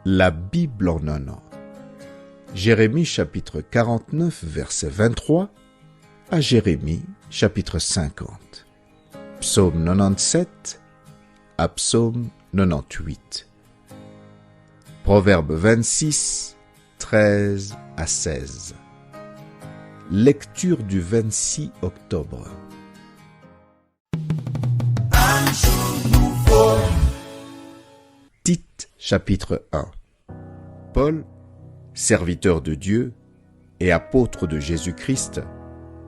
La Bible en un an. Jérémie chapitre 49, verset 23 à Jérémie chapitre 50. Psaume 97 à Psaume 98. Proverbe 26, 13 à 16. Lecture du 26 octobre. Tite chapitre 1. Paul, serviteur de Dieu et apôtre de Jésus-Christ,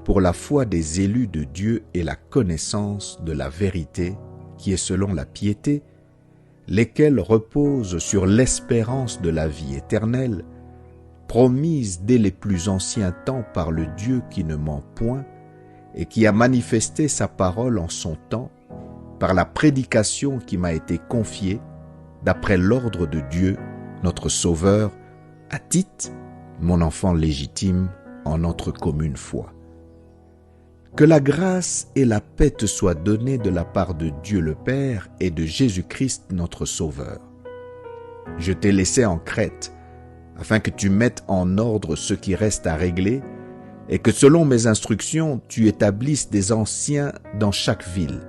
pour la foi des élus de Dieu et la connaissance de la vérité qui est selon la piété, lesquels reposent sur l'espérance de la vie éternelle, promise dès les plus anciens temps par le Dieu qui ne ment point et qui a manifesté sa parole en son temps, par la prédication qui m'a été confiée, d'après l'ordre de Dieu, notre Sauveur, à Tite, mon enfant légitime en notre commune foi. Que la grâce et la paix te soient données de la part de Dieu le Père et de Jésus-Christ notre Sauveur. Je t'ai laissé en Crète, afin que tu mettes en ordre ce qui reste à régler, et que selon mes instructions, tu établisses des anciens dans chaque ville.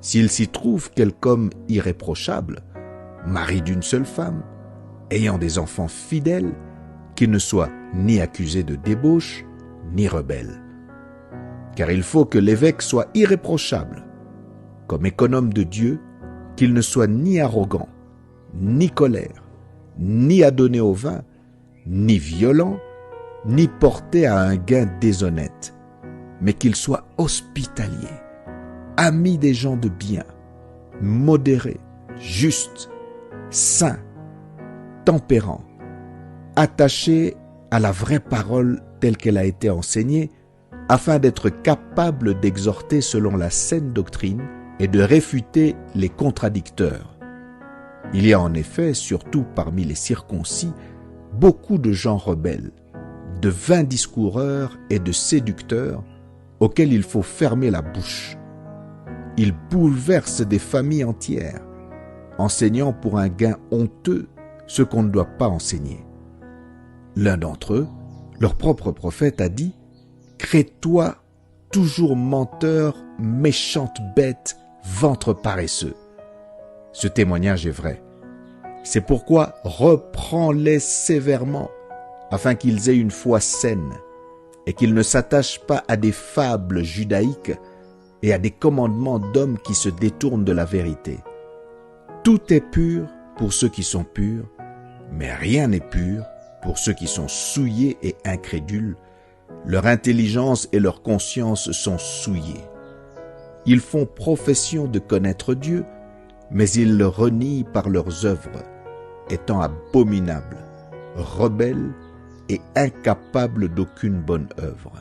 S'il s'y trouve quelque homme irréprochable, mari d'une seule femme, ayant des enfants fidèles, qui ne soit ni accusé de débauche, ni rebelle. Car il faut que l'évêque soit irréprochable, comme économe de Dieu, qu'il ne soit ni arrogant, ni colère, ni adonné au vin, ni violent, ni porté à un gain déshonnête, mais qu'il soit hospitalier, ami des gens de bien, modéré, juste, saint, tempérant, attaché à la vraie parole telle qu'elle a été enseignée, afin d'être capable d'exhorter selon la saine doctrine et de réfuter les contradicteurs. Il y a en effet, surtout parmi les circoncis, beaucoup de gens rebelles, de vains discoureurs et de séducteurs auxquels il faut fermer la bouche. Ils bouleversent des familles entières, enseignant pour un gain honteux ce qu'on ne doit pas enseigner. L'un d'entre eux, leur propre prophète, a dit « Crée-toi, toujours menteur, méchante bête, ventre paresseux ». Ce témoignage est vrai. C'est pourquoi reprends-les sévèrement, afin qu'ils aient une foi saine, et qu'ils ne s'attachent pas à des fables judaïques et à des commandements d'hommes qui se détournent de la vérité. Tout est pur pour ceux qui sont purs, mais rien n'est pur pour ceux qui sont souillés et incrédules. Leur intelligence et leur conscience sont souillées. Ils font profession de connaître Dieu, mais ils le renient par leurs œuvres, étant abominables, rebelles et incapables d'aucune bonne œuvre.